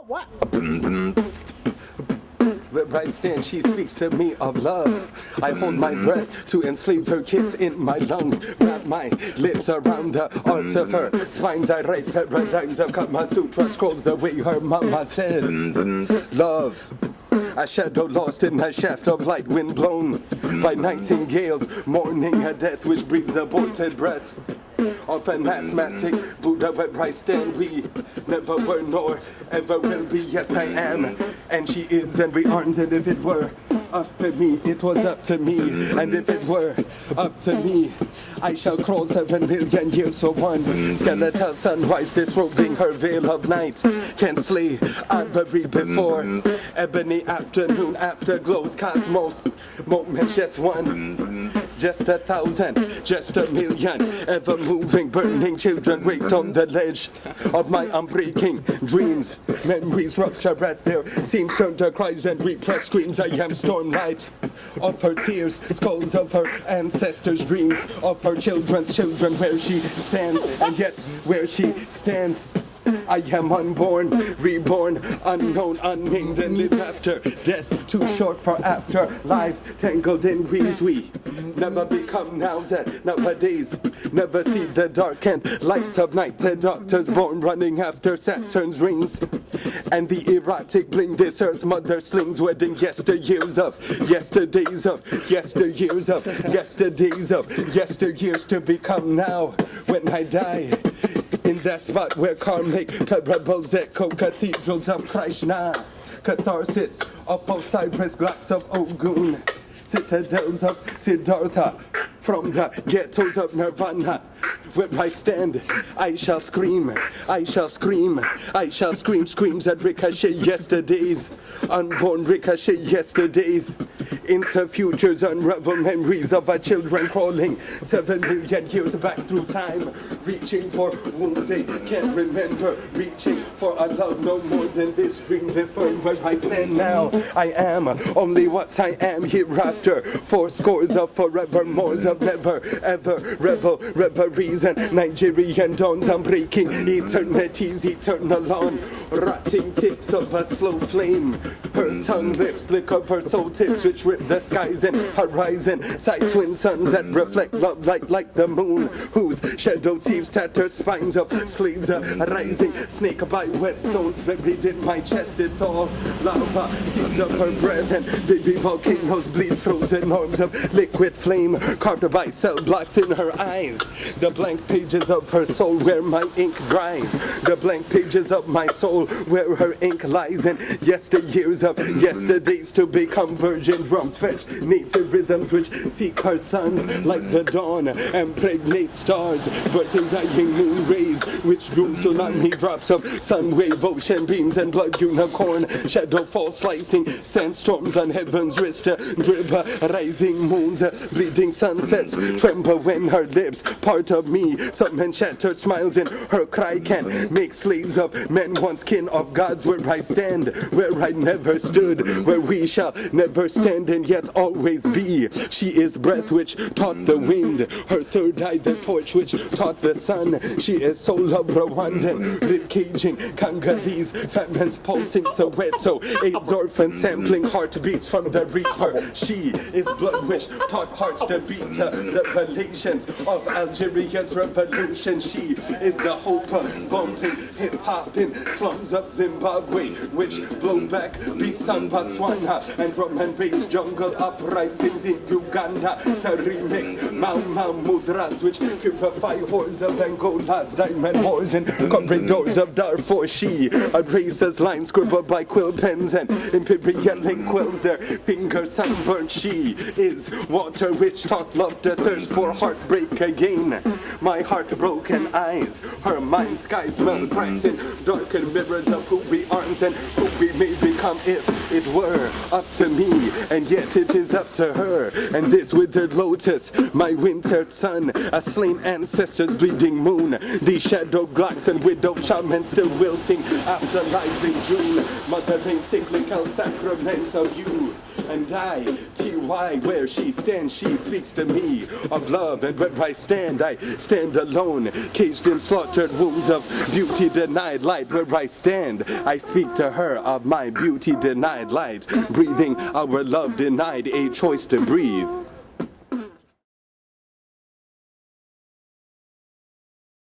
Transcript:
What? Where I stand, she speaks to me of love. I hold my breath to enslave her kiss in my lungs. Wrap my lips around the arcs of her spines. I write paradigms of Kama Sutra scrolls the way her mama says. Love. A shadow lost in a shaft of light, wind blown by nightingales, mourning a death which breathes aborted breaths. Of an asthmatic Buddha where I stand, we never were nor ever will be, yet I am, and she is and we aren't. And if it were up to me, it was up to me, and if it were up to me, I shall crawl 7 million years for one skeletal sunrise, disrobing her veil of night, can slay ivory before ebony afternoon afterglows, cosmos moments, just one, just 1,000, just 1,000,000, ever moving, burning children raped on the ledge of my unbreaking dreams. Memories rupture at their seams, turn to cries and repressed screams. I am stormlight of her tears, skulls of her ancestors' dreams, of her children's children, where she stands, and yet where she stands, I am unborn, reborn, unknown, unnamed, and live after death, too short for after lives tangled in weeds. We never become nowadays, never see the dark and light of night. The doctors born running after Saturn's rings, and the erotic bling this earth mother slings, wedding yesteryears of yesterdays of yesteryears of yesterdays of yesteryears to become now when I die. In that spot where karmic rebels echo cathedrals of Krishna, catharsis of Osiris, glocks of Ogun, citadels of Siddhartha, from the ghettos of Nirvana. Where I stand, I shall scream, I shall scream, I shall scream, screams at ricochet yesterdays, unborn ricochet yesterdays, into futures, unravel memories of our children crawling 7 million years back through time, reaching for wounds they can't remember, reaching for a love no more than this dream deferred. Where I stand now, I am only what I am hereafter, 4 scores of forevermores of never ever rebel reveries, and Nigerian dawns unbreaking eternity's eternal on, rotting tips of a slow flame, her tongue lips lick of her soul tips which rip the skies and horizon, sight twin suns that reflect love like the moon, whose shadow thieves tatter spines of sleeves, a rising snake by whetstones buried in my chest. It's all lava, seeped up her breath, and baby volcanoes bleed frozen orbs of liquid flame, carved by cell blocks in her eyes, the blank pages of her soul where my ink dries, the blank pages of my soul where her ink lies, and yesteryears of yesterdays to become virgin drums, fetch native rhythms which seek her sons like the dawn, and pregnate stars birthing dying moon rays which drew tsunami drops of sun wave ocean beams and blood unicorn shadow fall slicing sandstorms on heaven's wrist, drip rising moons, bleeding sunsets tremble when her lips part of me, some men shattered smiles in her cry can make slaves of men once kin of gods. Where I stand, where I never stood, where we shall never stand and yet always be. She is breath which taught the wind, her third eye the torch which taught the sun. She is soul of Rwandan, rib caging Congolese, famines pulsing Soweto, AIDS orphans sampling heartbeats from the reaper. She is blood which taught hearts to beat, revelations of Algeria's revolution. She is the hope bumping hip-hop in slums of Zimbabwe, which blow back beats on Botswana, and drum and bass jungle uprisings in Uganda to remix Mau Mau Mudras which purify hordes of Angola's diamond wars in corridors of Darfur. She erases lines scribbled by quill pens and imperial ink quills their fingers sunburned. She is water which taught love to thirst for heartbreak again. My heartbroken eyes, her mind skies melt cracks in darkened mirrors of who we aren't and who we may become if it were up to me, and yet it is up to her. And this withered lotus, my wintered sun, a slain ancestor's bleeding moon, these shadow glocks and widow shamans still wilting after lives in June, mothering cyclical sacraments of you. and I, T-Y, where she stands, she speaks to me of love, and where I stand alone, caged in slaughtered wombs of beauty denied light. Where I stand, I speak to her of my beauty denied light, breathing our love denied a choice to breathe.